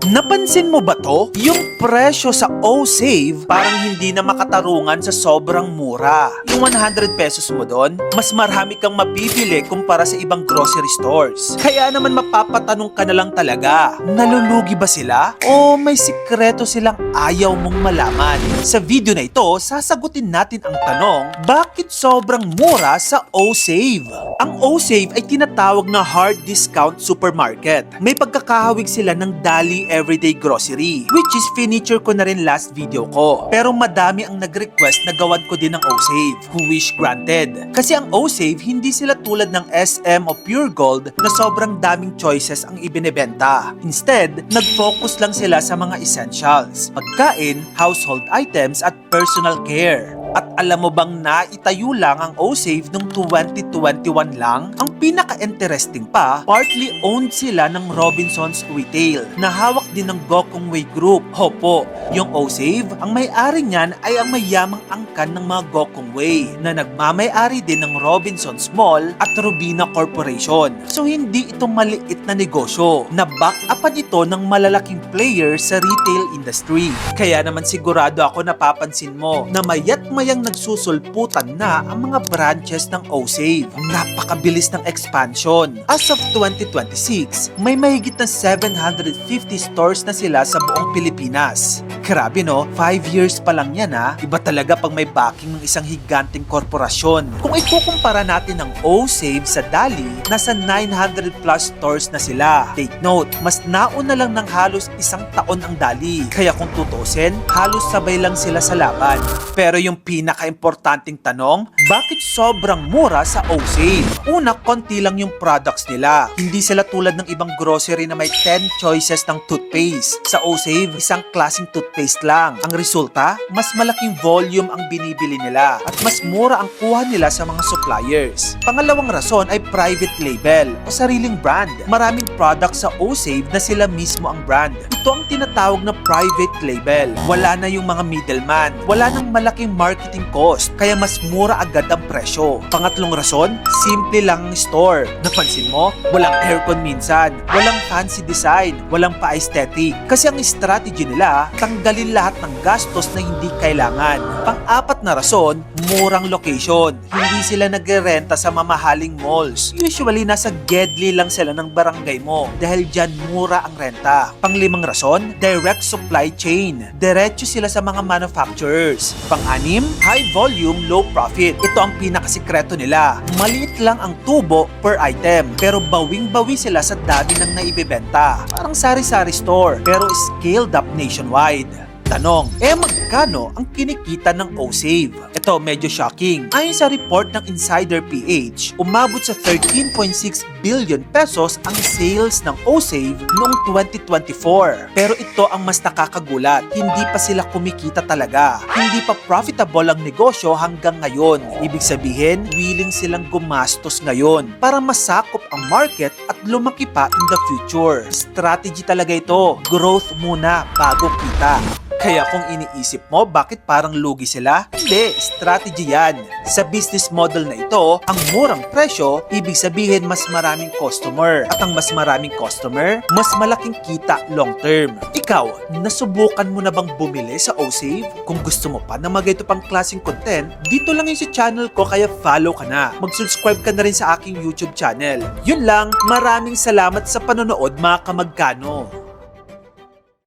Napansin mo ba to? Yung presyo sa O-Save parang hindi na makatarungan sa sobrang mura. Yung 100 pesos mo doon, mas marami kang mabibili kumpara sa ibang grocery stores. Kaya naman mapapatanong ka na lang talaga, nalulugi ba sila? O may sikreto silang ayaw mong malaman? Sa video na ito, sasagutin natin ang tanong, bakit sobrang mura sa O-Save? Ang O-Save ay tinatawag na hard discount supermarket. May pagkakahawig sila ng Dali Everyday Grocery, which is finiture ko na rin last video ko. Pero madami ang nag-request na gawan ko din ng O-Save, who wish granted. Kasi ang O-Save, hindi sila tulad ng SM o Pure Gold na sobrang daming choices ang ibinebenta. Instead, nag-focus lang sila sa mga essentials, pagkain, household items at personal care. At alam mo bang naitayo lang ang O-Save noong 2021 lang? Ang pinaka-interesting pa, partly owned sila ng Robinsons Retail na hawak din ng Gokongwei Group. Hopo, yung O-Save, ang may-ari niyan ay ang mayamang angkan ng mga Gokongwei na nagmamay-ari din ng Robinsons Mall at Robina Corporation. So hindi ito maliit na negosyo. Na-back-upan ito ng malalaking players sa retail industry. Kaya naman sigurado ako napapansin mo na mayat-mayang nagsusulputan na ang mga branches ng O-Save. Napakabilis ng expansion. As of 2026, may mahigit na 750 stores na sila sa buong Pilipinas. Grabe no, 5 years pa lang yan ha. Iba talaga pag may backing ng isang higanting korporasyon. Kung ikukumpara natin ang O-Save sa Dali, nasa 900 plus stores na sila. Take note, mas nauna lang ng halos isang taon ang Dali. Kaya kung tutusin, halos sabay lang sila sa laban. Pero yung pinaka-importanting tanong, bakit sobrang mura sa O-Save? Una, konti lang yung products nila. Hindi sila tulad ng ibang grocery na may 10 choices ng toothpaste. Sa O-Save, isang klaseng toothpaste lang. Ang resulta, mas malaking volume ang binibili nila at mas mura ang kuha nila sa mga suppliers. Pangalawang rason ay private label o sariling brand. Maraming products sa O-Save na sila mismo ang brand. Ito ang tinatawag na private label. Wala na yung mga middleman. Wala nang malaking marketing cost, kaya mas mura agad ang presyo. Pangatlong rason, simple lang ang store. Napansin mo? Walang aircon minsan, walang fancy design, walang pa-aesthetic. Kasi ang strategy nila, tanggalin lahat ng gastos na hindi kailangan. Pang-apat na rason, murang location. Hindi sila nagre-renta sa mamahaling malls. Usually, nasa Gedli lang sila ng barangay mo dahil dyan mura ang renta. Panglimang rason, direct supply chain. Diretso sila sa mga manufacturers. Pang-anim, high volume, low profit. Ito ang pinakasikreto nila. Maliit lang ang tubo per item, pero bawing-bawi sila sa dami ng naibibenta. Parang sari-sari store, pero scaled up nationwide. Tanong, magkano ang kinikita ng O-Save? Ito, medyo shocking. Ayon sa report ng Insider PH, umabot sa 13.6 billion pesos ang sales ng O-Save noong 2024. Pero ito ang mas nakakagulat. Hindi pa sila kumikita talaga. Hindi pa profitable ang negosyo hanggang ngayon. Ibig sabihin, willing silang gumastos ngayon para masakop ang market at lumaki pa in the future. Strategy talaga ito. Growth muna bago kita. Kaya kung iniisip mo bakit parang lugi sila, hindi, strategy yan. Sa business model na ito, ang murang presyo, ibig sabihin mas maraming customer. At ang mas maraming customer, mas malaking kita long term. Ikaw, nasubukan mo na bang bumili sa O-Save? Kung gusto mo pa na magayto pang klaseng content, dito lang yung sa channel ko kaya follow ka na. Mag-subscribe ka na rin sa aking YouTube channel. Yun lang, maraming salamat sa panonood mga kamagkano.